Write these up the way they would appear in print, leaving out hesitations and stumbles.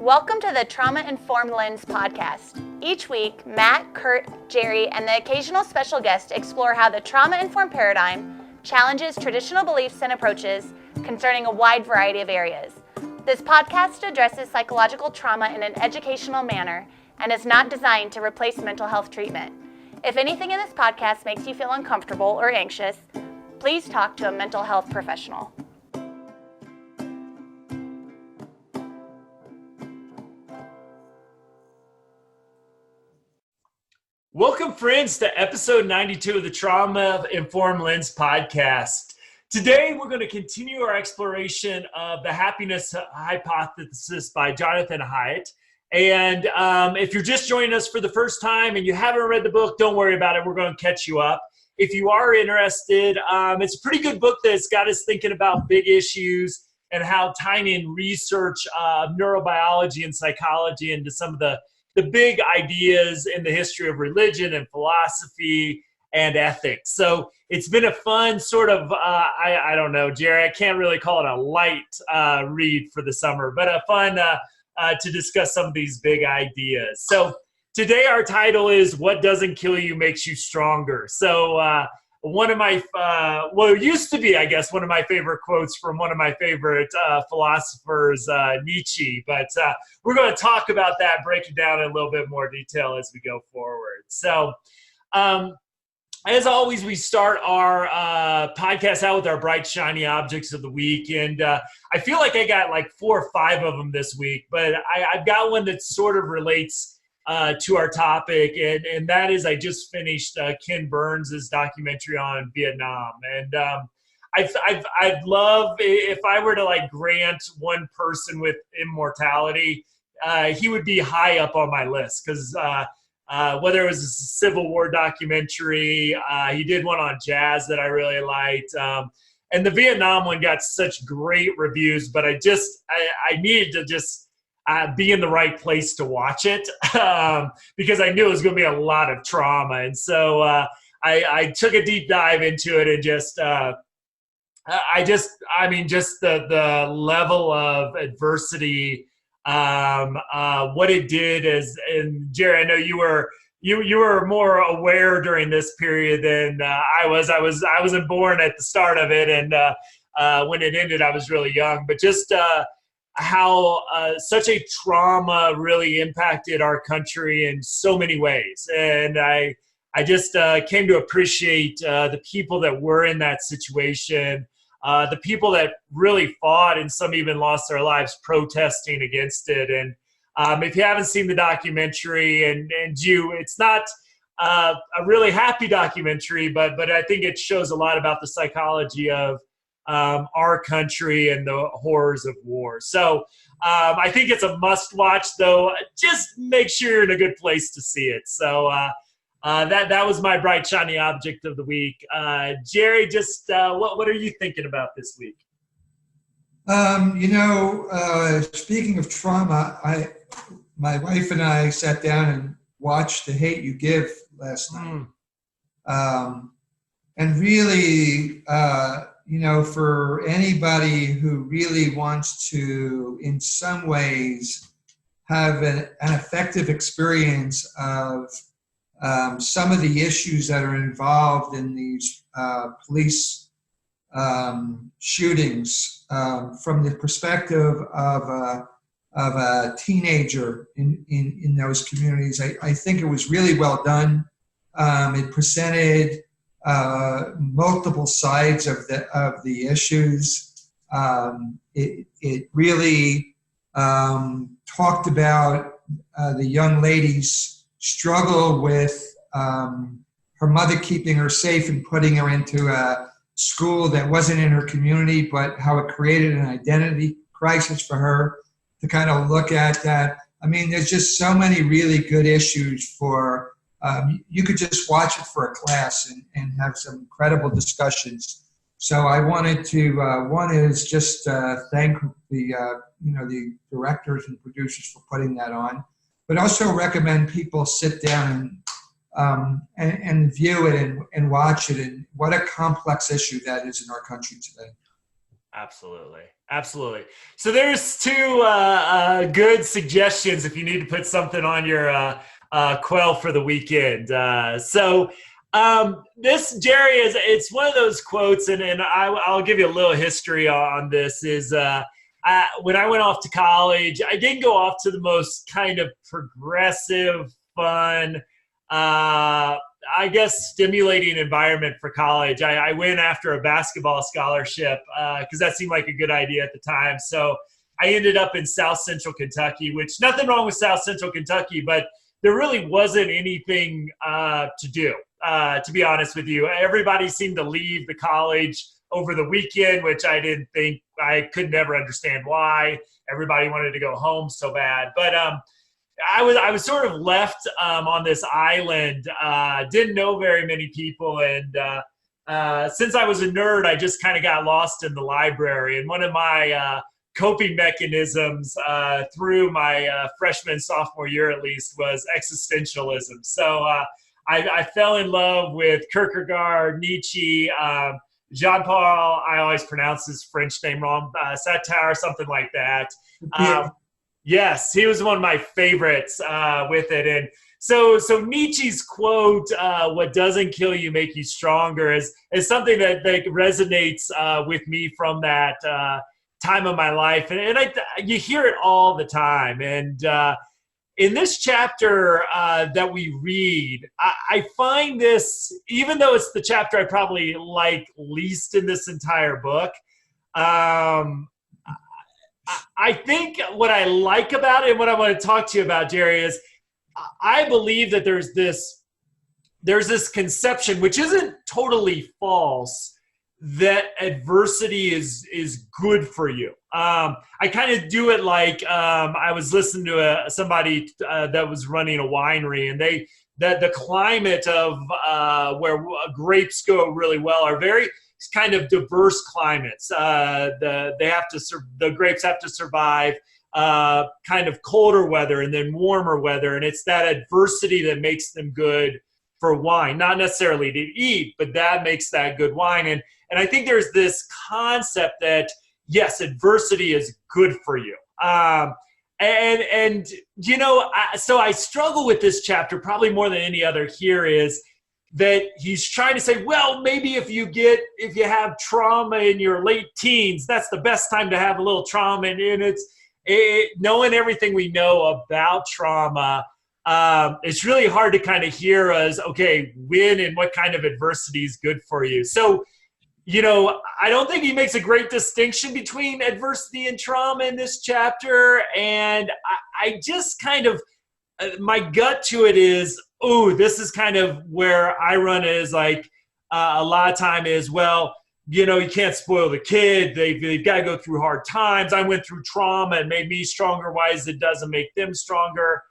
Welcome to the Trauma Informed Lens podcast. Each week, Matt, Kurt, Jerry, and the occasional special guest explore how the trauma-informed paradigm challenges traditional beliefs and approaches concerning a wide variety of areas. This podcast addresses psychological trauma in an educational manner and is not designed to replace mental health treatment. If anything in this podcast makes you feel uncomfortable or anxious, please talk to a mental health professional. Welcome, friends, to episode 92 of the Trauma Informed Lens podcast. Today, we're going to continue our exploration of the happiness hypothesis by Johnathan Haidt. And if you're just joining us for the first time and you haven't read the book, don't worry about it. We're going to catch you up. If you are interested, it's a pretty good book that's got us thinking about big issues and how tying in research of neurobiology and psychology into some of the big ideas in the history of religion and philosophy and ethics. So it's been a fun sort of, I don't know, Jerry, I can't really call it a light read for the summer, but a fun to discuss some of these big ideas. So today our title is What Doesn't Kill You Makes You Stronger. So one of my, it used to be, I guess, one of my favorite quotes from one of my favorite philosophers, Nietzsche. But we're going to talk about that, break it down in a little bit more detail as we go forward. So as always, we start our podcast out with our bright, shiny objects of the week. And I feel like I got like 4 or 5 of them this week, but I've got one that sort of relates to our topic, and that is I just finished Ken Burns' documentary on Vietnam, and I'd love if I were to like grant one person with immortality, he would be high up on my list because whether it was a Civil War documentary, he did one on jazz that I really liked, and the Vietnam one got such great reviews, but I needed to just be in the right place to watch it because I knew it was going to be a lot of trauma. And so I took a deep dive into it and just the level of adversity, what it did is, and Jerry, I know you were more aware during this period than I was. I wasn't born at the start of it. And when it ended, I was really young, but just, how such a trauma really impacted our country in so many ways. And I just came to appreciate the people that were in that situation, the people that really fought and some even lost their lives protesting against it. And if you haven't seen the documentary it's not a really happy documentary, but I think it shows a lot about the psychology of our country and the horrors of war. So I think it's a must watch, though. Just make sure you're in a good place to see it. So that was my bright, shiny object of the week. Jerry, just what are you thinking about this week? Speaking of trauma, my wife and I sat down and watched The Haidt You Give last night. And really, for anybody who really wants to, in some ways, have an effective experience of some of the issues that are involved in these police shootings from the perspective of a teenager in those communities, I think it was really well done. It presented multiple sides of the issues. It really talked about the young lady's struggle with her mother keeping her safe and putting her into a school that wasn't in her community, but how it created an identity crisis for her to kind of look at that. I mean, there's just so many really good issues for you could just watch it for a class and have some incredible discussions. So I wanted to, one is just thank the directors and producers for putting that on, but also recommend people sit down and view it and watch it, and what a complex issue that is in our country today. Absolutely. Absolutely. So there's two good suggestions if you need to put something on your quell for the weekend. This, Jerry, it's one of those quotes, and I'll give you a little history on this, is when I went off to college, I didn't go off to the most kind of progressive, fun, I guess, stimulating environment for college. I went after a basketball scholarship because that seemed like a good idea at the time. So I ended up in South Central Kentucky, which nothing wrong with South Central Kentucky, but there really wasn't anything to do, to be honest with you. Everybody seemed to leave the college over the weekend, which I could never understand why. Everybody wanted to go home so bad. But I was sort of left on this island, didn't know very many people, and since I was a nerd, I just kind of got lost in the library. And one of my coping mechanisms through my freshman, sophomore year at least was existentialism. So I fell in love with Kierkegaard, Nietzsche, Jean-Paul, I always pronounce his French name wrong, Sartre, something like that. Yes, he was one of my favorites with it. And so Nietzsche's quote, "What doesn't kill you make you stronger," is something that resonates with me from that time of my life. And you hear it all the time. And in this chapter that we read, I find this, even though it's the chapter I probably like least in this entire book, I think what I like about it and what I want to talk to you about, Jerry, is I believe that there's this conception, which isn't totally false, that adversity is good for you. I kind of do it like I was listening to somebody that was running a winery, and the climate of where grapes go really well are very kind of diverse climates. The grapes have to survive kind of colder weather and then warmer weather, and it's that adversity that makes them good for wine. Not necessarily to eat, but that makes that good wine. And I think there's this concept that yes, adversity is good for you. And you know, so I struggle with this chapter probably more than any other here, is that he's trying to say, well, maybe if you have trauma in your late teens, that's the best time to have a little trauma. And knowing everything we know about trauma, it's really hard to kind of hear as, okay, when and what kind of adversity is good for you. So, you know, I don't think he makes a great distinction between adversity and trauma in this chapter. And I just kind of, my gut to it is, oh, this is kind of where I run it, is like a lot of time is, well, you know, you can't spoil the kid. They've got to go through hard times. I went through trauma and made me stronger. Why is it doesn't make them stronger?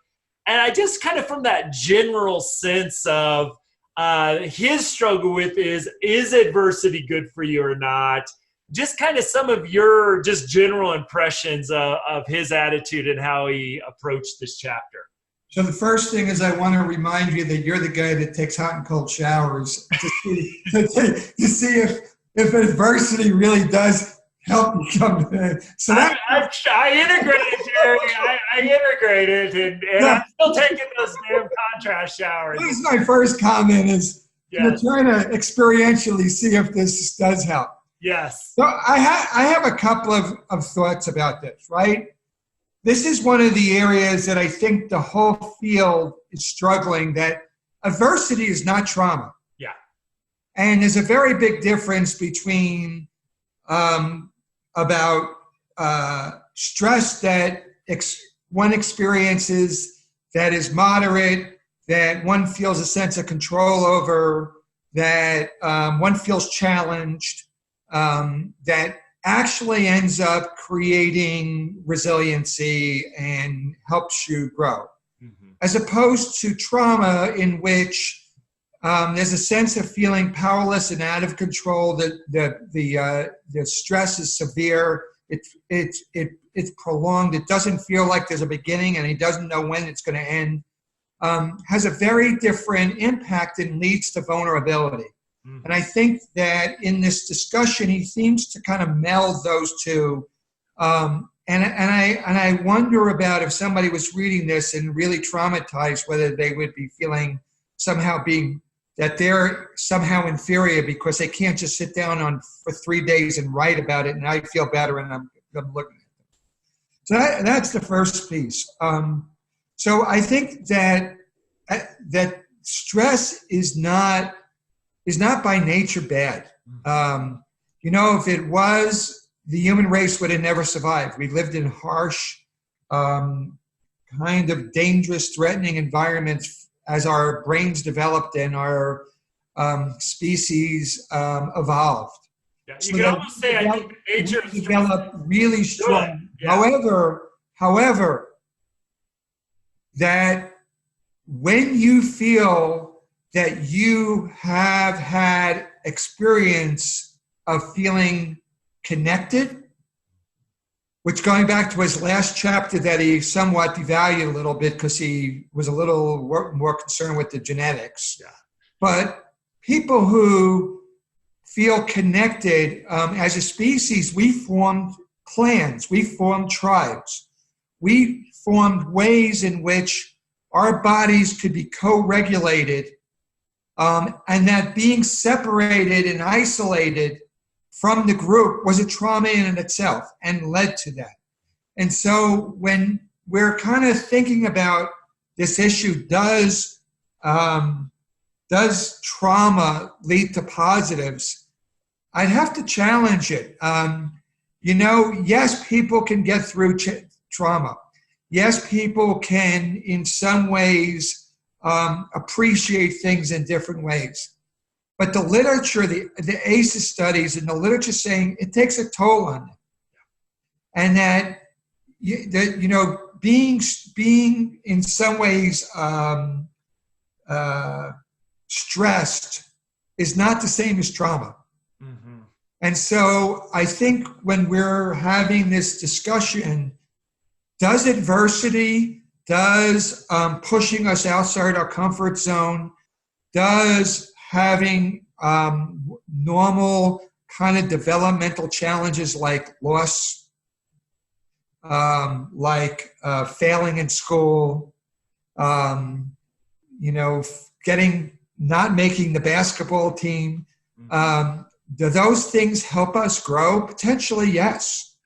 And I just kind of, from that general sense of his struggle with is adversity good for you or not? Just kind of some of your just general impressions of his attitude and how he approached this chapter. So the first thing is, I want to remind you that you're the guy that takes hot and cold showers to see if adversity really does help you come to. So I integrated, Jerry. I integrated, and I'm still taking those damn contrast showers. This is my first comment, is you're trying to experientially see if this does help. Yes. So I have a couple of thoughts about this, right? This is one of the areas that I think the whole field is struggling, that adversity is not trauma. Yeah. And there's a very big difference between about stress that one experiences that is moderate, that one feels a sense of control over, that one feels challenged, that actually ends up creating resiliency and helps you grow. Mm-hmm. As opposed to trauma, in which there's a sense of feeling powerless and out of control, that the stress is severe, it's prolonged, it doesn't feel like there's a beginning, and he doesn't know when it's going to end, has a very different impact and leads to vulnerability. And I think that in this discussion, he seems to kind of meld those two. And I wonder about if somebody was reading this and really traumatized, whether they would be feeling somehow that they're somehow inferior because they can't just sit down for 3 days and write about it, and I feel better and I'm looking at them. So that's the first piece. So I think that stress is not by nature bad. If it was, the human race would have never survived. We lived in harsh, kind of dangerous, threatening environments as our brains developed and our species evolved. Yeah, you can almost say, I think nature developed really strong. Yeah. However, that when you feel that you have had experience of feeling connected, which going back to his last chapter that he somewhat devalued a little bit because he was a little more concerned with the genetics. Yeah. But people who feel connected, as a species, we formed clans, we formed tribes, we formed ways in which our bodies could be co-regulated, and that being separated and isolated from the group was a trauma in itself and led to that. And so when we're kind of thinking about this issue, does trauma lead to positives? I'd have to challenge it. Yes, people can get through trauma. Yes, people can, in some ways, appreciate things in different ways. But the literature, the ACEs studies and the literature saying it takes a toll on them. And that being in some ways stressed is not the same as trauma. Mm-hmm. And so I think when we're having this discussion, does adversity, does pushing us outside our comfort zone, does having normal kind of developmental challenges like loss, failing in school, not making the basketball team, do those things help us grow? Potentially, yes.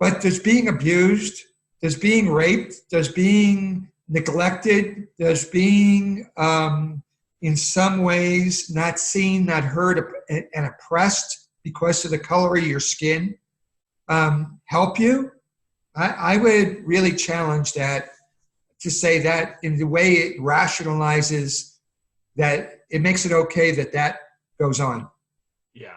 But there's being abused, there's being raped, there's being neglected, there's being in some ways not seen, not heard, and oppressed because of the color of your skin, help you? I would really challenge that, to say that in the way it rationalizes that it makes it okay that goes on. Yeah.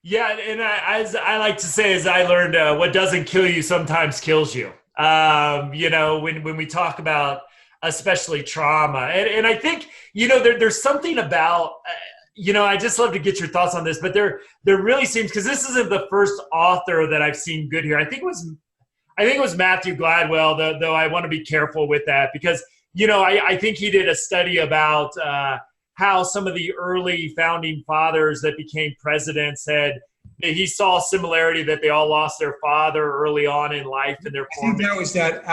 Yeah, and as I like to say, as I learned, what doesn't kill you sometimes kills you. When we talk about especially trauma. And I think, there's something about, I just love to get your thoughts on this, but there really seems, because this isn't the first author that I've seen good here. I think it was Matthew Gladwell, though I want to be careful with that because, I think he did a study about how some of the early founding fathers that became presidents he saw a similarity that they all lost their father early on in life in their formation. I think that was that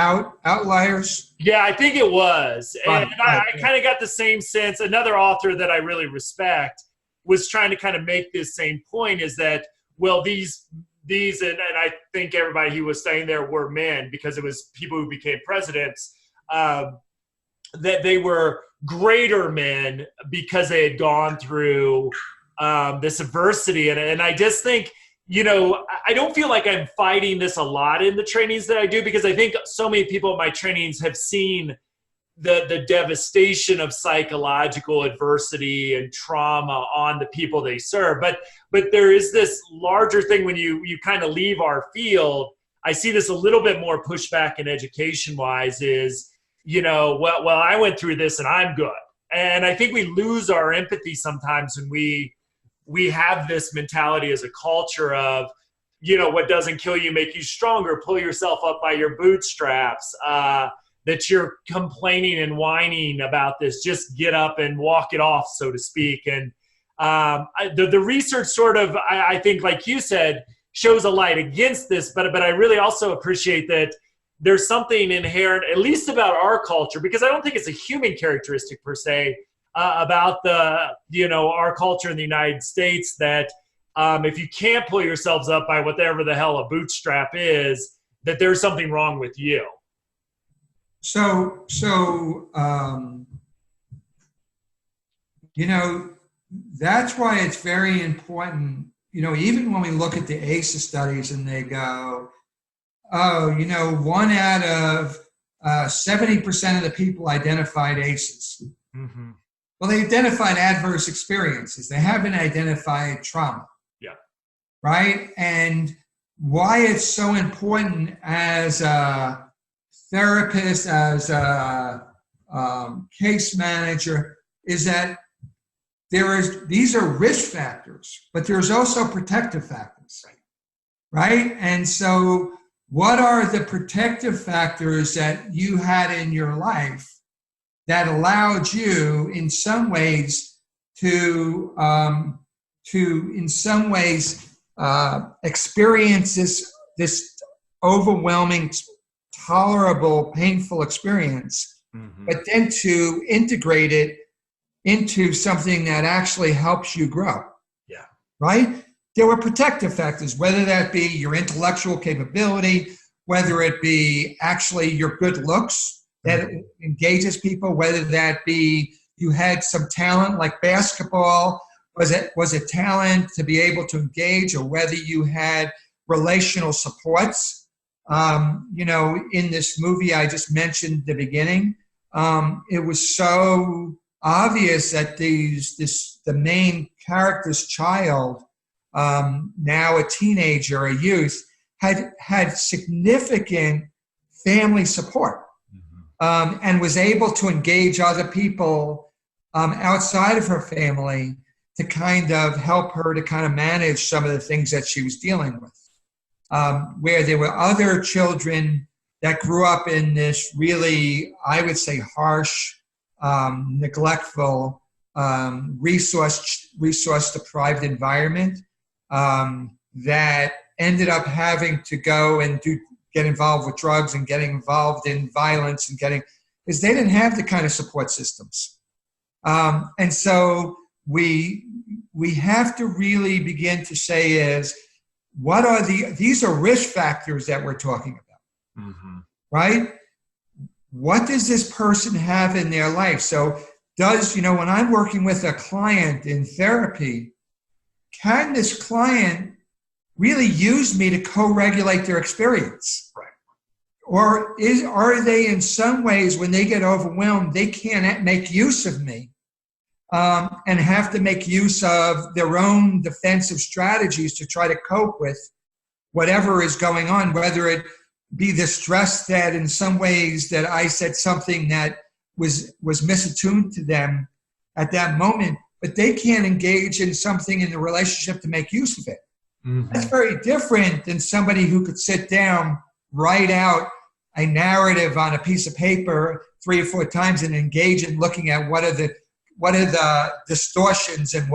Outliers? Yeah, I think it was. Right, and I kind of got the same sense. Another author that I really respect was trying to kind of make this same point is that, well, these and I think everybody he was saying there were men because it was people who became presidents, that they were greater men because they had gone through this adversity. And I just think, I don't feel like I'm fighting this a lot in the trainings that I do because I think so many people in my trainings have seen the devastation of psychological adversity and trauma on the people they serve. But there is this larger thing when you kind of leave our field. I see this a little bit more pushback in education-wise is, well, I went through this and I'm good. And I think we lose our empathy sometimes when we have this mentality as a culture of, what doesn't kill you make you stronger, pull yourself up by your bootstraps, that you're complaining and whining about this, just get up and walk it off, so to speak. And The research sort of, I think, like you said, shows a light against this, but I really also appreciate that there's something inherent, at least about our culture, because I don't think it's a human characteristic per se, about our culture in the United States, that if you can't pull yourselves up by whatever the hell a bootstrap is, that there's something wrong with you. So that's why it's very important, even when we look at the ACEs studies and they go, oh, 1 out of 70% of the people identified ACEs. Mm-hmm. Well, they identified adverse experiences. They haven't identified trauma. Yeah. Right? And why it's so important as a therapist, as a case manager, is that these are risk factors, but there's also protective factors, right? And so what are the protective factors that you had in your life that allowed you in some ways to in some ways experience this overwhelming, tolerable, painful experience, mm-hmm. but then to integrate it into something that actually helps you grow. Yeah. Right? There were protective factors, whether that be your intellectual capability, whether it be actually your good looks that mm-hmm. engages people, whether that be you had some talent like basketball, was it talent to be able to engage, or whether you had relational supports. In this movie I just mentioned at the beginning, it was so obvious that the main character's child, now a teenager, a youth, had significant family support, mm-hmm. And was able to engage other people outside of her family to kind of help her to kind of manage some of the things that she was dealing with. Where there were other children that grew up in this really, I would say, harsh, neglectful, resource-deprived environment that ended up having to go and get involved with drugs and getting involved in violence because they didn't have the kind of support systems. And so we have to really begin to say is, what are these are risk factors that we're talking about, mm-hmm. right? What does this person have in their life? So when I'm working with a client in therapy, can this client really use me to co-regulate their experience? Right. Or are they in some ways, when they get overwhelmed, they can't make use of me and have to make use of their own defensive strategies to try to cope with whatever is going on, whether it be the stress that in some ways that I said something that was misattuned to them at that moment, but they can't engage in something in the relationship to make use of it. Mm-hmm. That's very different than somebody who could sit down, write out a narrative on a piece of paper 3 or 4 times and engage in looking at what are the distortions and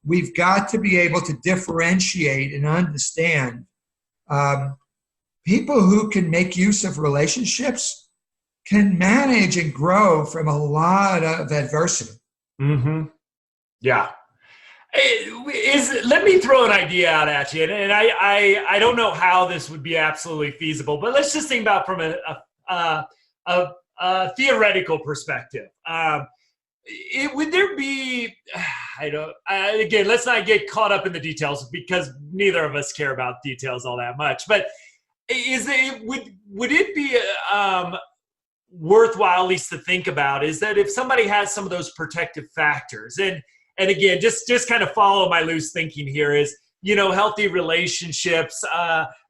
we've got to be able to differentiate and understand people who can make use of relationships can manage and grow from a lot of adversity. Mm-hmm. Yeah. Let me throw an idea out at you, and I don't know how this would be absolutely feasible, but let's just think about from a theoretical perspective. Would there be? Again, let's not get caught up in the details because neither of us care about details all that much. But would it be worthwhile, at least to think about, is that if somebody has some of those protective factors, and again, just kind of follow my loose thinking here is, healthy relationships,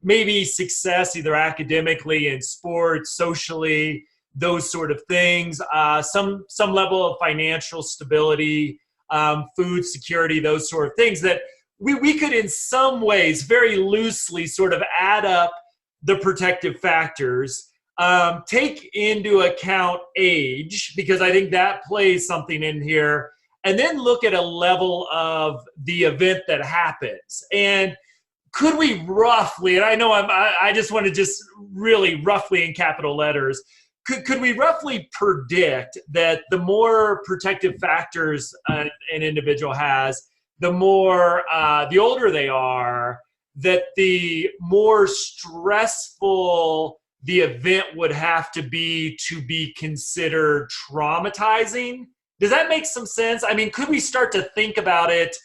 maybe success either academically, in sports, socially, those sort of things, some level of financial stability, food security, those sort of things, that we could in some ways very loosely sort of add up the protective factors take into account age, because I think that plays something in here, and then look at a level of the event that happens. And could we roughly, and I know I just want to just really roughly in capital letters, could we roughly predict that the more protective factors an individual has, the more, the older they are, that the more stressful the event would have to be considered traumatizing? Does that make some sense? I mean, could we start to think about it,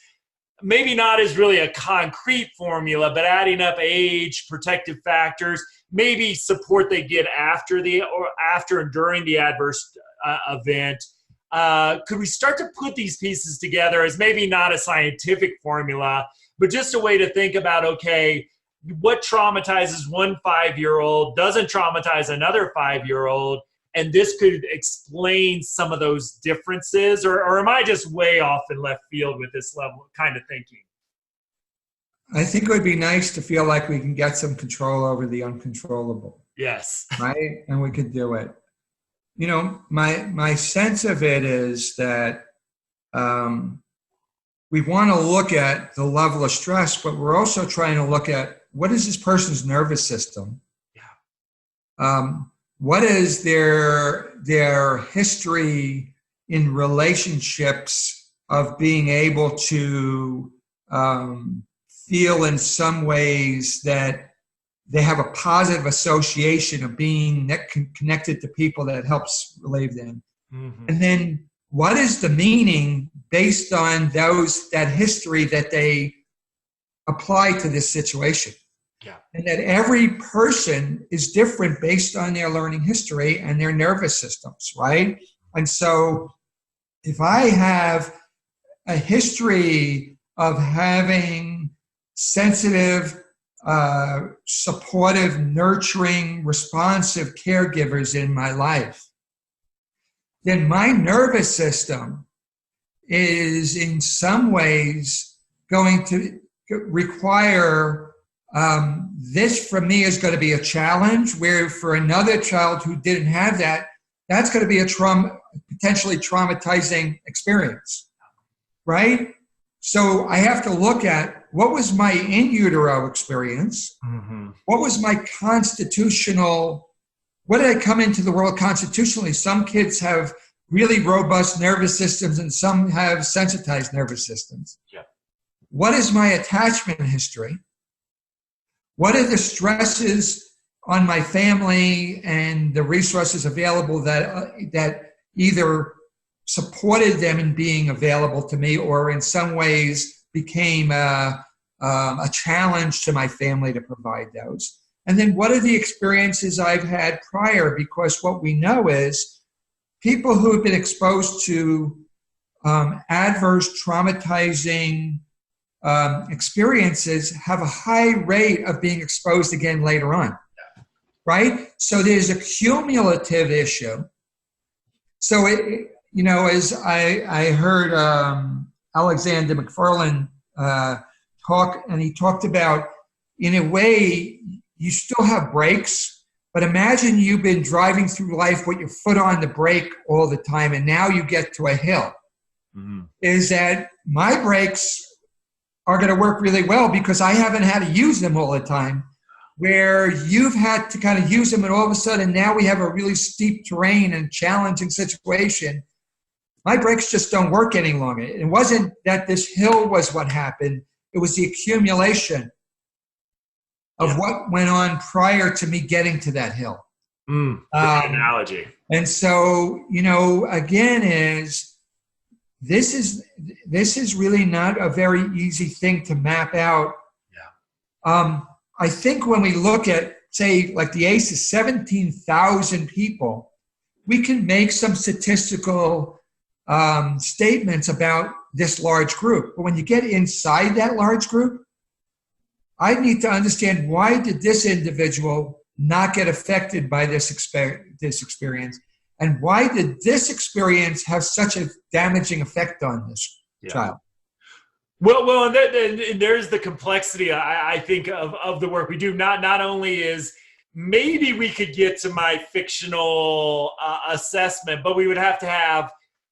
maybe not as really a concrete formula, but adding up age, protective factors, maybe support they get after and during the adverse event? Could we start to put these pieces together as maybe not a scientific formula, but just a way to think about, okay, what traumatizes one 5-year-old doesn't traumatize another 5-year-old, and this could explain some of those differences? Or am I just way off in left field with this level kind of thinking? I think it would be nice to feel like we can get some control over the uncontrollable. Yes. Right? And we could do it. You know, my sense of it is that we want to look at the level of stress, but we're also trying to look at what is this person's nervous system? Yeah. What is their history in relationships of being able to feel in some ways that they have a positive association of being connected to people that helps relieve them. Mm-hmm. And then what is the meaning based on that history that they apply to this situation? Yeah. And that every person is different based on their learning history and their nervous systems, right? And so if I have a history of having sensitive, supportive, nurturing, responsive caregivers in my life, then my nervous system is in some ways going to require this for me is going to be a challenge, where for another child who didn't have that, that's going to be a potentially traumatizing experience, right? So I have to look at what was my in utero experience, mm-hmm. What was my constitutional, what did I come into the world constitutionally? Some kids have really robust nervous systems and some have sensitized nervous systems. Yeah. What is my attachment history? What are the stresses on my family and the resources available that either supported them in being available to me or in some ways became a challenge to my family to provide those? And then what are the experiences I've had prior? Because what we know is people who have been exposed to adverse, traumatizing experiences have a high rate of being exposed again later on, right? So there's a cumulative issue. So, as I heard Alexander McFarland talk, and he talked about, in a way, you still have brakes, but imagine you've been driving through life with your foot on the brake all the time, and now you get to a hill. Mm-hmm. Is that my brakes are going to work really well because I haven't had to use them all the time, where you've had to kind of use them, and all of a sudden now we have a really steep terrain and challenging situation. My brakes just don't work any longer. It wasn't that this hill was what happened. It was the accumulation of what went on prior to me getting to that hill. Good analogy. And so, again, this is really not a very easy thing to map out. Yeah. I think when we look at, say, like the ACE is 17,000 people, we can make some statistical statements about this large group. But when you get inside that large group, I need to understand, why did this individual not get affected by this experience? And why did this experience have such a damaging effect on this child? Well, and there's the complexity, I think, of the work we do. Not only is maybe we could get to my fictional assessment, but we would have to have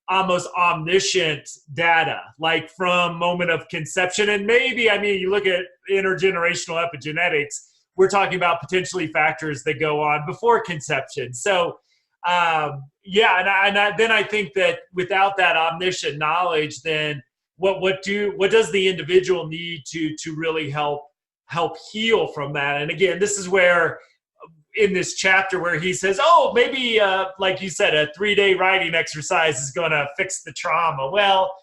almost omniscient data, like from moment of conception. And maybe, I mean, you look at intergenerational epigenetics, we're talking about potentially factors that go on before conception. So, then I think that without that omniscient knowledge, then what does the individual need to really help heal from that? And again, this is where in this chapter where he says, oh, maybe like you said, a 3-day writing exercise is going to fix the trauma. Well,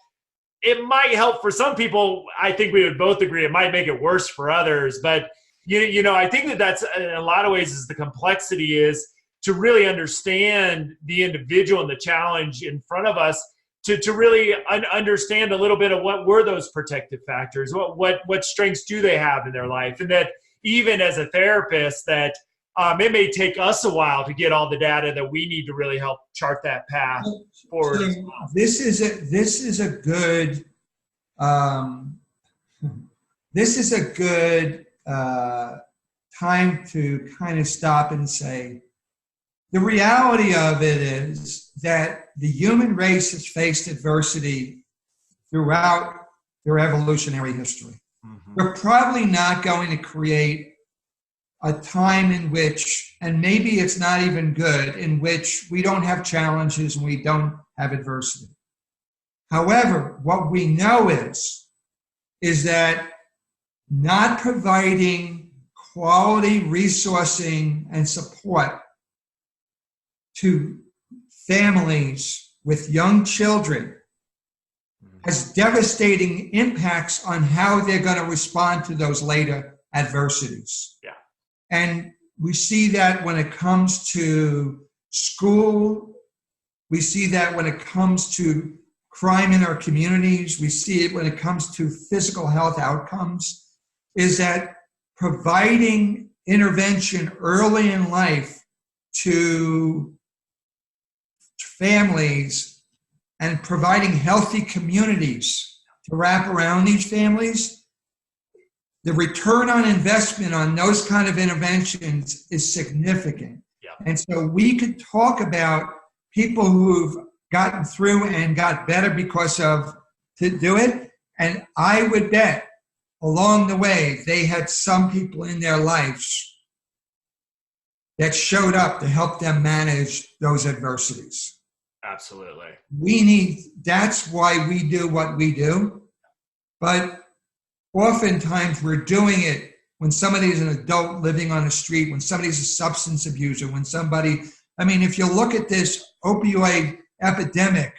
it might help for some people. I think we would both agree it might make it worse for others. But I think that's in a lot of ways is the complexity is to really understand the individual and the challenge in front of us, to really understand a little bit of what were those protective factors, what strengths do they have in their life, and that even as a therapist, that it may take us a while to get all the data that we need to really help chart that path forward. So as well. This is a good time to kind of stop and say, the reality of it is that the human race has faced adversity throughout their evolutionary history. Mm-hmm. We're probably not going to create a time in which, and maybe it's not even good, in which we don't have challenges and we don't have adversity. However, what we know is that not providing quality resourcing and support to families with young children has devastating impacts on how they're going to respond to those later adversities. Yeah. And we see that when it comes to school, we see that when it comes to crime in our communities, we see it when it comes to physical health outcomes, is that providing intervention early in life to families and providing healthy communities to wrap around these families, the return on investment on those kind of interventions is significant. Yeah. And so we could talk about people who've gotten through and got better because of to do it. And I would bet along the way, they had some people in their lives that showed up to help them manage those adversities. Absolutely. That's why we do what we do. But oftentimes we're doing it when somebody's an adult living on the street, when somebody's a substance abuser, if you look at this opioid epidemic,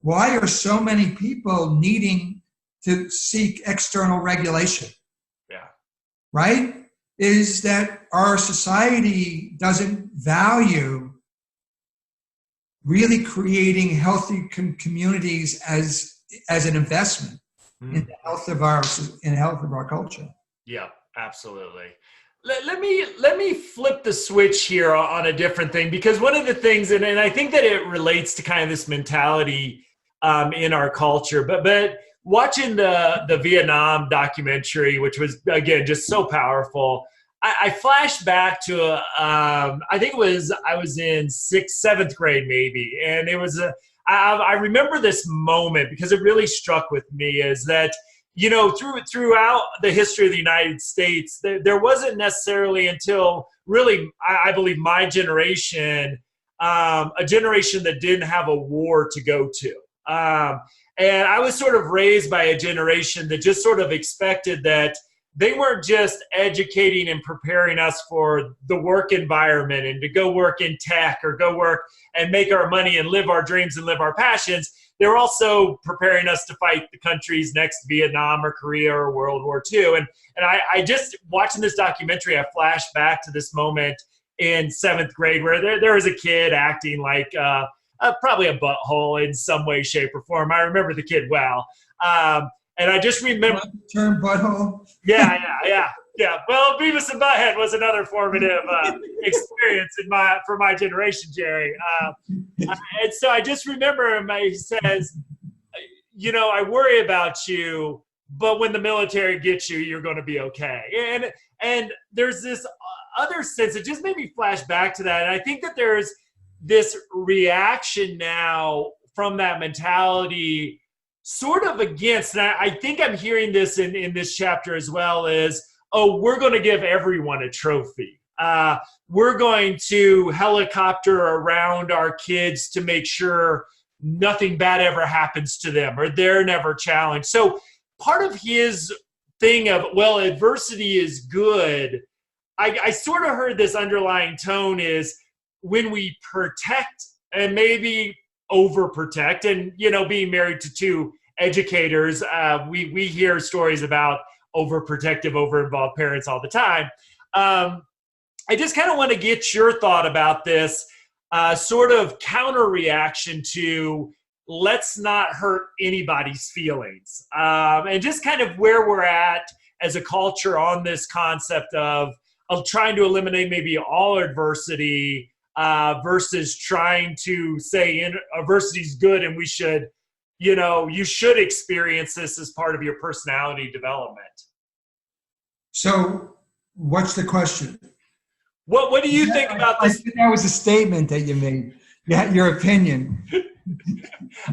why are so many people needing to seek external regulation? Yeah. Right? Is that our society doesn't value really creating healthy communities as an investment in the health of our culture. Yeah, absolutely. Let me flip the switch here on a different thing, because one of the things, and I think that it relates to kind of this mentality in our culture, but watching the Vietnam documentary, which was, again, just so powerful, I flashed back to, I think I was in 6th, 7th grade maybe. And it was, I remember this moment because it really struck with me, is that, throughout the history of the United States, there wasn't necessarily until really, I believe, my generation, a generation that didn't have a war to go to. And I was sort of raised by a generation that just sort of expected that they weren't just educating and preparing us for the work environment and to go work in tech or go work and make our money and live our dreams and live our passions. They were also preparing us to fight the country's next Vietnam or Korea or World War II. And I just, watching this documentary, I flashed back to this moment in 7th grade where there was a kid acting like probably a butthole in some way, shape, or form. I remember the kid well. And I just remember the term butthole. Yeah. Well, Beavis and Butthead was another formative experience for my generation, Jerry. And so I just remember him. He says, I worry about you, but when the military gets you, you're going to be okay. And there's this other sense, it just made me flash back to that. And I think that there's this reaction now from that mentality sort of against, and I think I'm hearing this in this chapter as well, is, oh, we're going to give everyone a trophy. We're going to helicopter around our kids to make sure nothing bad ever happens to them or they're never challenged. So part of his thing of, well, adversity is good, I sort of heard this underlying tone is when we protect and maybe overprotect, and, you know, being married to two educators, we hear stories about overprotective, overinvolved parents all the time. I just kind of want to get your thought about this sort of counter reaction to let's not hurt anybody's feelings, and just kind of where we're at as a culture on this concept of trying to eliminate maybe all adversity versus trying to say adversity is good and we should, you know, you should experience this as part of your personality development. So what's the question? What do you think about this? I think that was a statement that you made. Yeah, your opinion.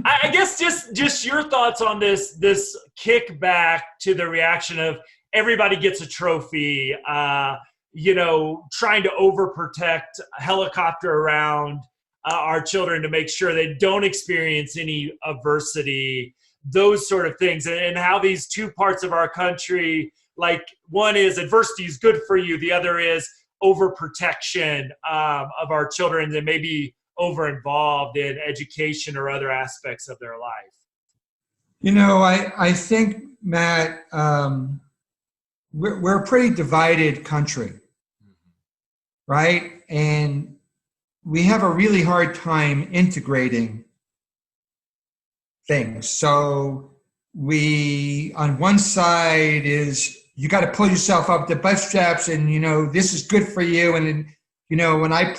I guess just your thoughts on this kickback to the reaction of everybody gets a trophy, you know, trying to overprotect, helicopter around our children to make sure they don't experience any adversity, those sort of things, and how these two parts of our country, like one is adversity is good for you, the other is overprotection of our children and maybe over-involved in education or other aspects of their life. You know, I think, Matt, we're a pretty divided country, right? And we have a really hard time integrating things. So we, on one side is you got to pull yourself up the bootstraps and, you know, this is good for you. And, you know, when I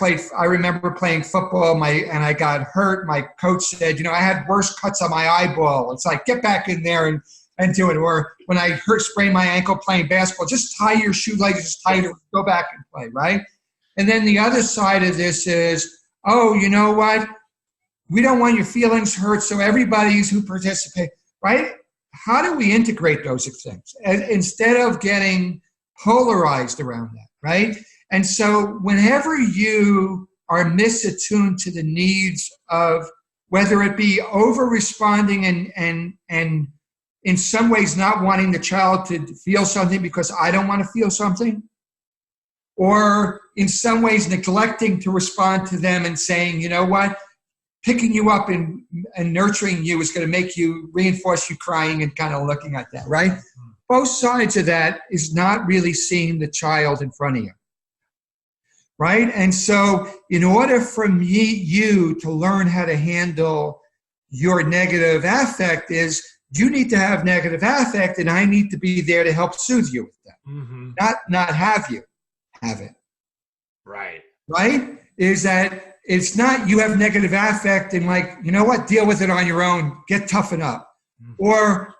remember playing football and I got hurt, my coach said, you know, I had worse cuts on my eyeball. It's like, get back in there and do it. Or when I sprained my ankle playing basketball, just tie your shoelaces just tighter, go back and play, right? And then the other side of this is, oh, you know what? We don't want your feelings hurt, so everybody's who participate, right? How do we integrate those things instead of getting polarized around that, right? And so whenever you are misattuned to the needs of, whether it be over-responding and in some ways not wanting the child to feel something because I don't want to feel something, or in some ways neglecting to respond to them and saying, you know what, picking you up and nurturing you is going to make you reinforce you crying and kind of looking at that, right? Both sides of that is not really seeing the child in front of you, right? And so in order for you to learn how to handle your negative affect is you need to have negative affect and I need to be there to help soothe you with that, not have you have it. Right. Right? Is that it's not you have negative affect and like, you know what, deal with it on your own, get toughened up. Or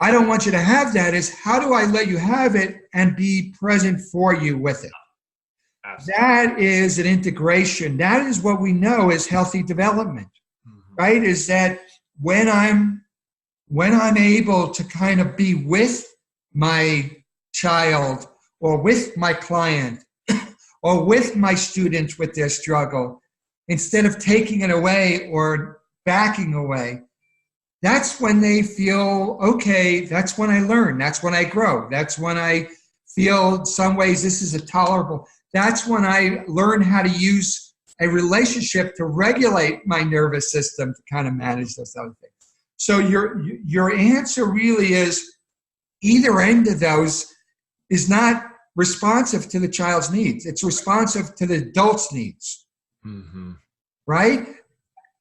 I don't want you to have that, is how do I let you have it and be present for you with it? Absolutely. That is an integration. That is what we know is healthy development, right? Is that when I'm able to kind of be with my child or with my client or with my students with their struggle, instead of taking it away or backing away, that's when they feel, okay, that's when I learn. That's when I grow. That's when I feel in some ways this is a tolerable. That's when I learn how to use a relationship to regulate my nervous system to kind of manage those other things. So your answer really is either end of those is not responsive to the child's needs. It's responsive to the adult's needs, right?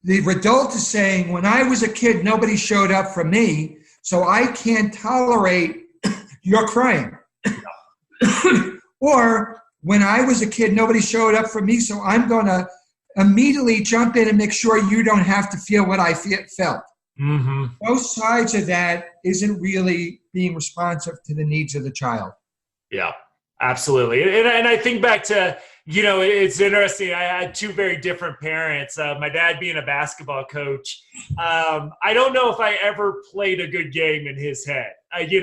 The adult is saying, when I was a kid, nobody showed up for me, so I can't tolerate your crying. Or when I was a kid, nobody showed up for me, so I'm going to immediately jump in and make sure you don't have to feel what I felt. Both sides of that isn't really being responsive to the needs of the child. Yeah, Absolutely. And I think back to, it's interesting. I had two very different parents. My dad being a basketball coach. I don't know if I ever played a good game in his head. He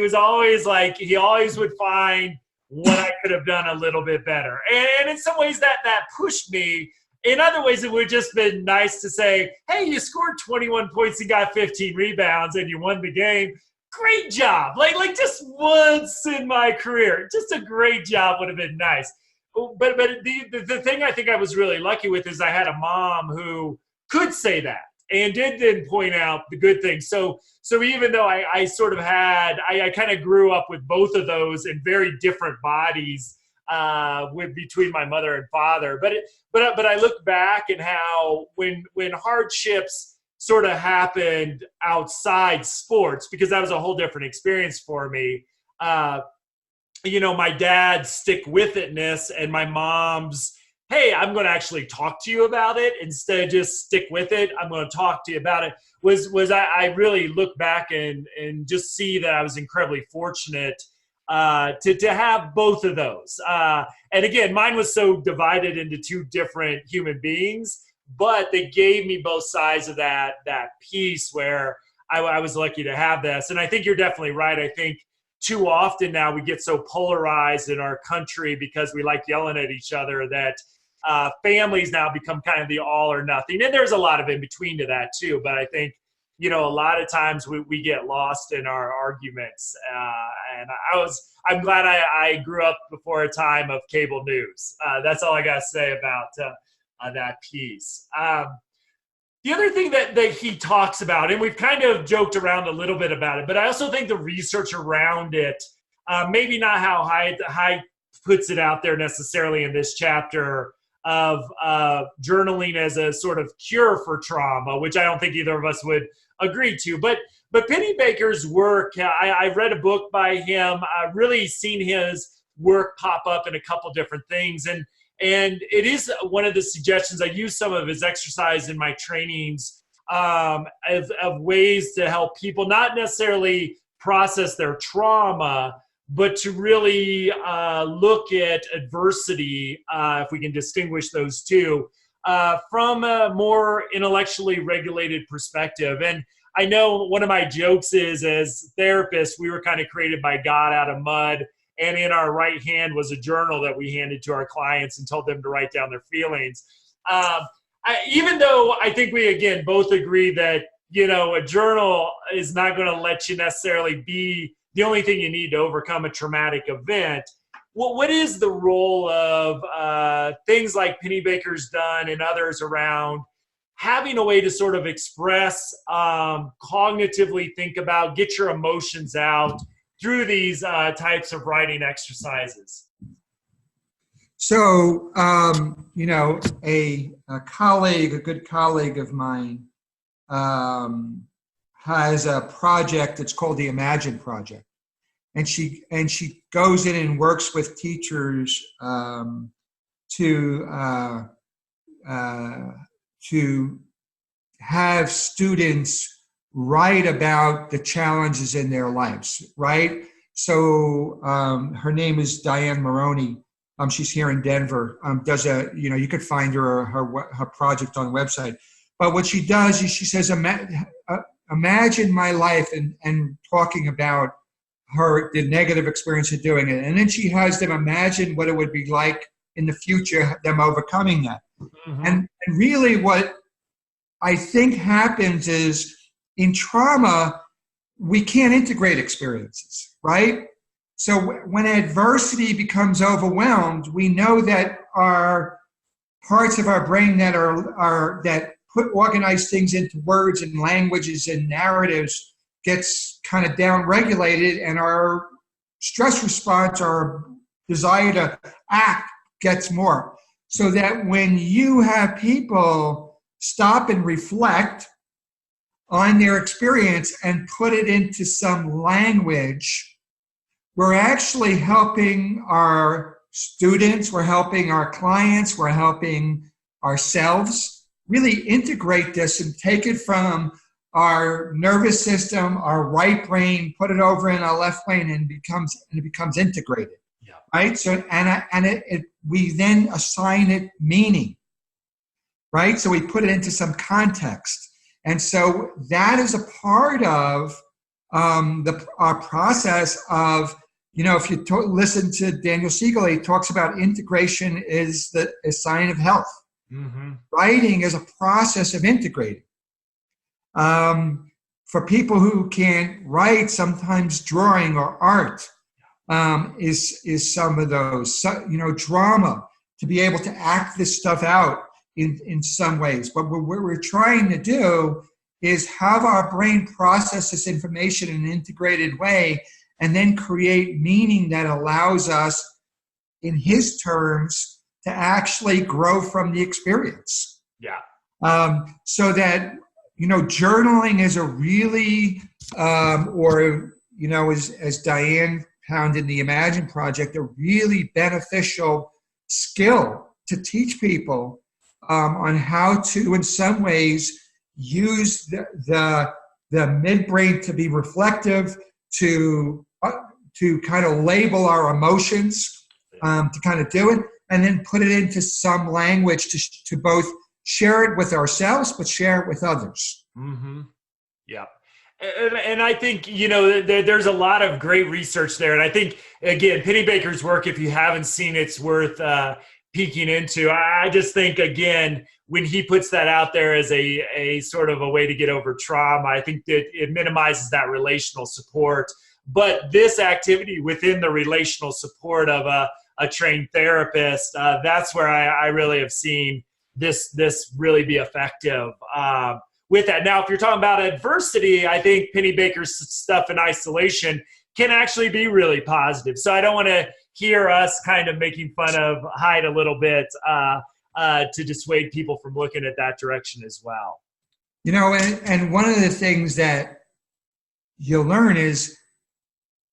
was always like, he always would find what I could have done a little bit better. And in some ways that pushed me. In other ways, it would have just been nice to say, hey, you scored 21 points and got 15 rebounds and you won the game. Great job. Like just once in my career, just a great job would have been nice. But the thing I think I was really lucky with is I had a mom who could say that and did then point out the good things. So even though I sort of had, I kind of grew up with both of those in very different bodies between my mother and father. But I look back at how when hardships sort of happened outside sports, because that was a whole different experience for me. My dad's stick-with-itness and my mom's, hey, I'm going to actually talk to you about it instead of just stick with it. I'm going to talk to you about it. I really look back and just see that I was incredibly fortunate to have both of those. And again, mine was so divided into two different human beings, but they gave me both sides of that piece where I was lucky to have this. And I think you're definitely right. I think too often now we get so polarized in our country because we like yelling at each other that families now become kind of the all or nothing. And there's a lot of in between to that too. But I think, a lot of times we get lost in our arguments. And I'm glad I grew up before a time of cable news. That's all I got to say about that piece. The other thing that he talks about, and we've kind of joked around a little bit about it, but I also think the research around it, maybe not how Haidt puts it out there necessarily in this chapter of journaling as a sort of cure for trauma, which I don't think either of us would agree to. But Pennebaker's work, I've read a book by him. I've really seen his work pop up in a couple different things. And it is one of the suggestions. I use some of his exercise in my trainings of ways to help people not necessarily process their trauma, but to really look at adversity, if we can distinguish those two, from a more intellectually regulated perspective. And I know one of my jokes is, as therapists, we were kind of created by God out of mud. And in our right hand was a journal that we handed to our clients and told them to write down their feelings. Even though I think we, again, both agree that, a journal is not going to let you necessarily be the only thing you need to overcome a traumatic event. Well, what is the role of things like Pennebaker's done and others around having a way to sort of express, cognitively think about, get your emotions out through these types of writing exercises? So, a good colleague of mine has a project that's called the Imagine Project. And she goes in and works with teachers to have students write about the challenges in their lives, right? So her name is Diane Maroney. She's here in Denver. You could find her project on the website. But what she does is she says, imagine my life, and talking about the negative experience of doing it. And then she has them imagine what it would be like in the future, them overcoming that. Mm-hmm. And really what I think happens is, in trauma, we can't integrate experiences, right? So when adversity becomes overwhelmed, we know that our parts of our brain that organize things into words and languages and narratives gets kind of down-regulated, and our stress response, our desire to act, gets more. So that when you have people stop and reflect on their experience and put it into some language, we're actually helping our students, we're helping our clients, we're helping ourselves really integrate this and take it from our nervous system, our right brain, put it over in our left brain, and it becomes integrated. right? So, we then assign it meaning, right? So we put it into some context. And so that is a part of our process of, if you listen to Daniel Siegel, he talks about integration is a sign of health. Mm-hmm. Writing is a process of integrating. For people who can't write, sometimes drawing or art is some of those. So, drama, to be able to act this stuff out in some ways. But what we're trying to do is have our brain process this information in an integrated way and then create meaning that allows us, in his terms, to actually grow from the experience. Yeah. So that, journaling is a really, as Diane found in the Imagine Project, a really beneficial skill to teach people on how to, in some ways, use the midbrain to be reflective, to kind of label our emotions, to kind of do it, and then put it into some language to both share it with ourselves, but share it with others. Mm-hmm. Yeah. And I think, there's a lot of great research there. And I think, again, Penny Baker's work, if you haven't seen it, it's worth peeking into. I just think, again, when he puts that out there as a sort of a way to get over trauma, I think that it minimizes that relational support. But this activity within the relational support of a trained therapist, that's where I really have seen this really be effective with that. Now, if you're talking about adversity, I think Penny Baker's stuff in isolation can actually be really positive. So I don't want to hear us kind of making fun of Haidt a little bit to dissuade people from looking at that direction as well. And one of the things that you'll learn is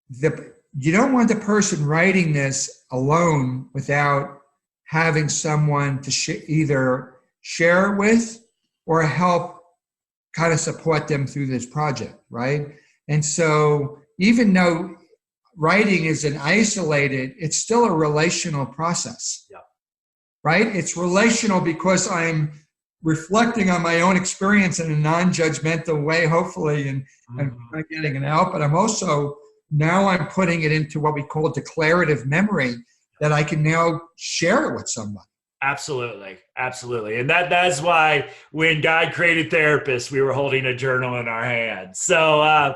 you don't want the person writing this alone without having someone to either share it with or help kind of support them through this project, right? And so even though writing is an isolated, it's still a relational process, right? It's relational because I'm reflecting on my own experience in a non-judgmental way, hopefully, and getting it out. But I'm putting it into what we call declarative memory, that I can now share it with somebody. Absolutely. And that's why when God created therapists, we were holding a journal in our hands. So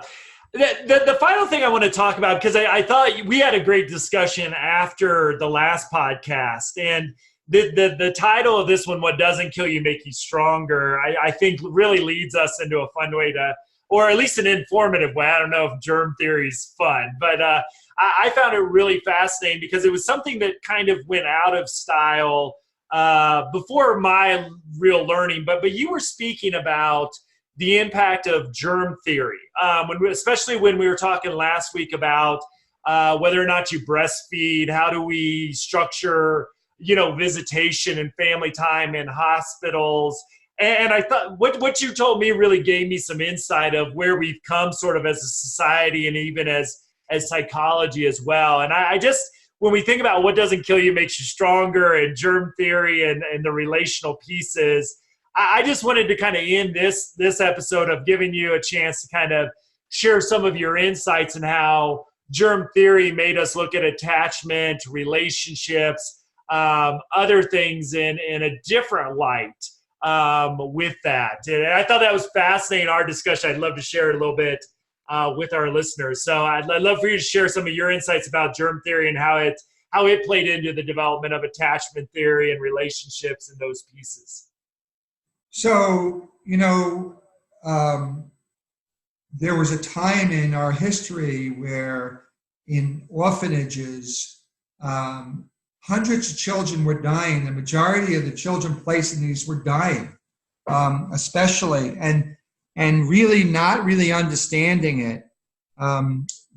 the final thing I want to talk about, because I thought we had a great discussion after the last podcast, and the title of this one, What Doesn't Kill You Make You Stronger, I think really leads us into a fun way to, or at least an informative way. I don't know if germ theory is fun, but I found it really fascinating because it was something that kind of went out of style before my real learning. But you were speaking about the impact of germ theory, especially when we were talking last week about whether or not you breastfeed, how do we structure, visitation and family time in hospitals. And I thought what you told me really gave me some insight of where we've come sort of as a society and even as psychology as well. And I just, when we think about what doesn't kill you makes you stronger and germ theory and the relational pieces, I just wanted to kind of end this episode of giving you a chance to kind of share some of your insights and how germ theory made us look at attachment, relationships, other things in a different light with that. And I thought that was fascinating, our discussion. I'd love to share it a little bit with our listeners. So I'd love for you to share some of your insights about germ theory and how it played into the development of attachment theory and relationships and those pieces. So, there was a time in our history where in orphanages, hundreds of children were dying. The majority of the children placed in these were dying, especially, and really not really understanding it.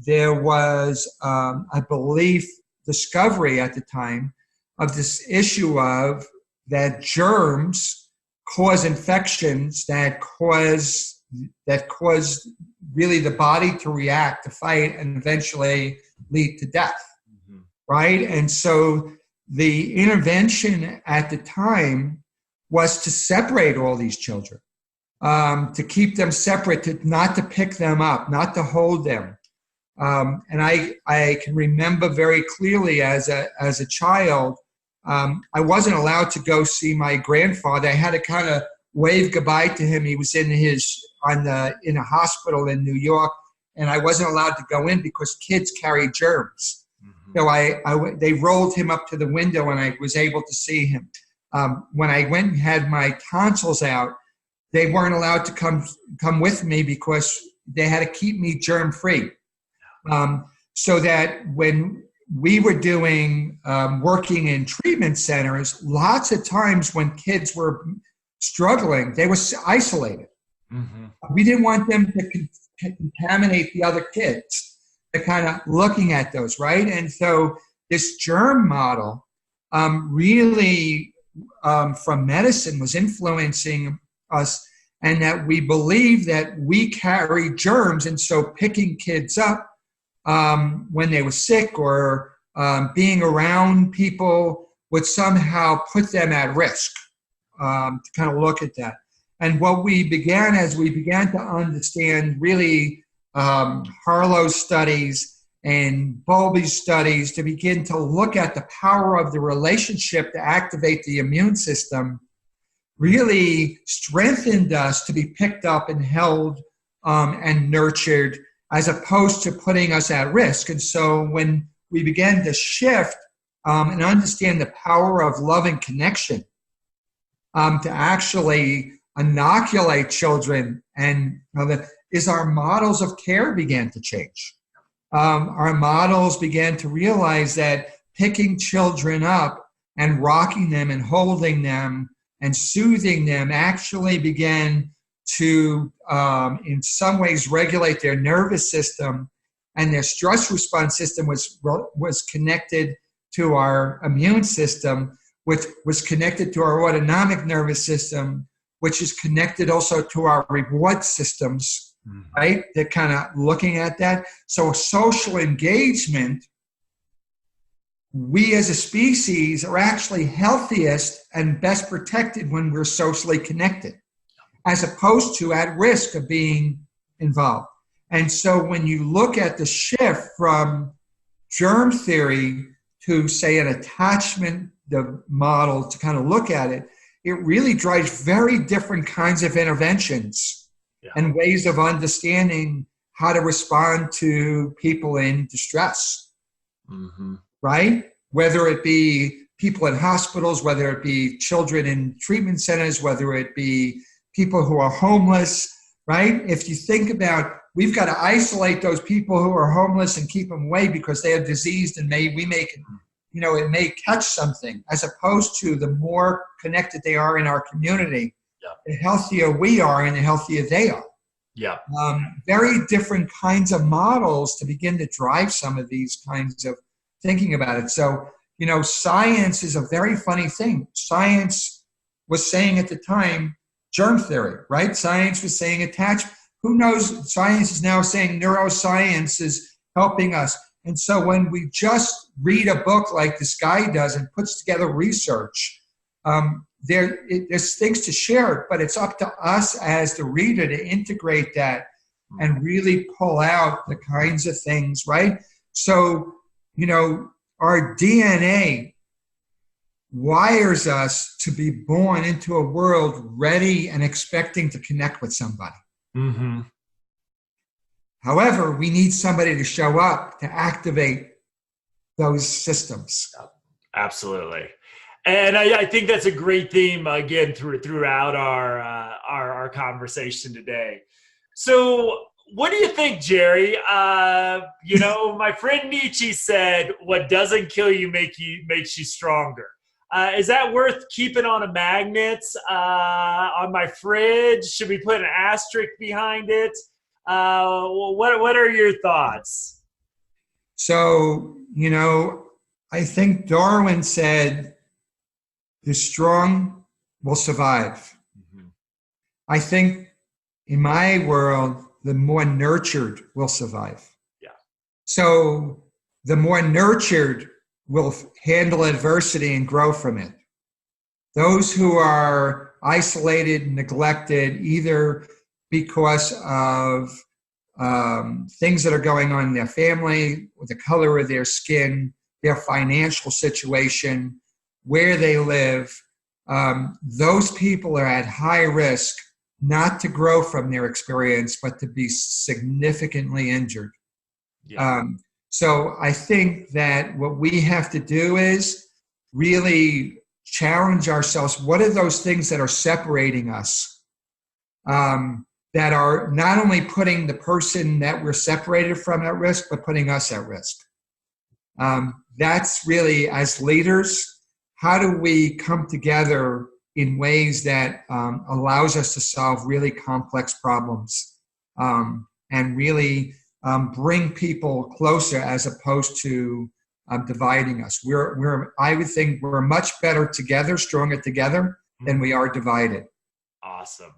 There was, I believe, discovery at the time of this issue of that germs cause infections that cause really the body to react, to fight, and eventually lead to death. Mm-hmm. right? And so the intervention at the time was to separate all these children, to keep them separate, not to pick them up, not to hold them. And I can remember very clearly as a child, I wasn't allowed to go see my grandfather. I had to kind of wave goodbye to him. He was in a hospital in New York, and I wasn't allowed to go in because kids carry germs. Mm-hmm. So they rolled him up to the window, and I was able to see him. When I went and had my tonsils out, they weren't allowed to come with me because they had to keep me germ free. So that when we were doing working in treatment centers, lots of times when kids were struggling, they were isolated. Mm-hmm. We didn't want them to contaminate the other kids. They're kind of looking at those, right? And so this germ model really from medicine was influencing us, and that we believe that we carry germs, and so picking kids up when they were sick or being around people would somehow put them at risk, to kind of look at that. And what we began as we began to understand really Harlow's studies and Bowlby's studies to begin to look at the power of the relationship to activate the immune system really strengthened us to be picked up and held and nurtured, as opposed to putting us at risk. And so when we began to shift and understand the power of love and connection, to actually inoculate children, and our models of care began to change. Our models began to realize that picking children up and rocking them and holding them and soothing them actually began to, in some ways, regulate their nervous system, and their stress response system was connected to our immune system, which was connected to our autonomic nervous system, which is connected also to our reward systems, right? They're kind of looking at that. So social engagement, we as a species are actually healthiest and best protected when we're socially connected, as opposed to at risk of being involved. And so when you look at the shift from germ theory to, say, an attachment model to kind of look at it, it really drives very different kinds of interventions and ways of understanding how to respond to people in distress, right? Whether it be people in hospitals, whether it be children in treatment centers, whether it be people who are homeless, right? If you think about, we've got to isolate those people who are homeless and keep them away because they are diseased and it may catch something, as opposed to the more connected they are in our community, the healthier we are and the healthier they are. Very different kinds of models to begin to drive some of these kinds of thinking about it. So, science is a very funny thing. Science was saying at the time, germ theory, right? Science was saying attachment. Who knows? Science is now saying neuroscience is helping us. And so when we just read a book like this guy does and puts together research, there's things to share, but it's up to us as the reader to integrate that and really pull out the kinds of things, right? So, our DNA wires us to be born into a world ready and expecting to connect with somebody. Mm-hmm. However, we need somebody to show up to activate those systems. Absolutely. And I think that's a great theme, again, throughout our conversation today. So what do you think, Jerry? My friend Nietzsche said, what doesn't kill you makes you stronger. Is that worth keeping on a magnet, on my fridge? Should we put an asterisk behind it? What are your thoughts? So, I think Darwin said, the strong will survive. Mm-hmm. I think in my world, the more nurtured will survive. Yeah. So the more nurtured will handle adversity and grow from it. Those who are isolated, neglected, either because of things that are going on in their family, the color of their skin, their financial situation, where they live, those people are at high risk not to grow from their experience, but to be significantly injured. Yeah. So I think that what we have to do is really challenge ourselves. What are those things that are separating us, that are not only putting the person that we're separated from at risk, but putting us at risk? That's really, as leaders, how do we come together in ways that allows us to solve really complex problems, and really bring people closer as opposed to dividing us? I would think we're much better together, stronger together than we are divided. Awesome.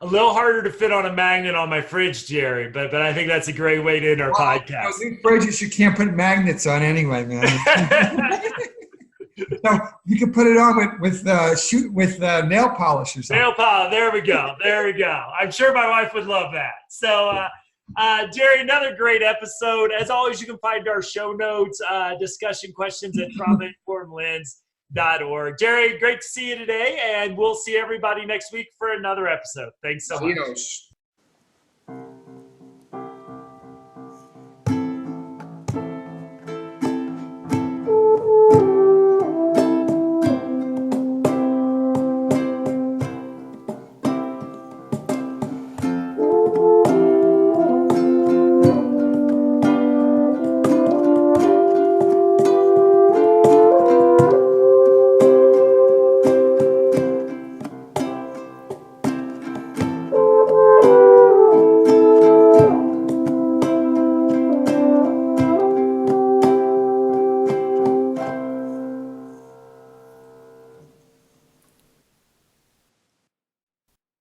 A little harder to fit on a magnet on my fridge, Jerry, but I think that's a great way to end our podcast. These fridges you can't put magnets on anyway, man. So you can put it on with nail polish or something. Nail polish. There we go. I'm sure my wife would love that. So, Jerry, another great episode. As always, you can find our show notes, discussion questions at traumainformedlens.org. Jerry, great to see you today, and we'll see everybody next week for another episode. Thanks so much.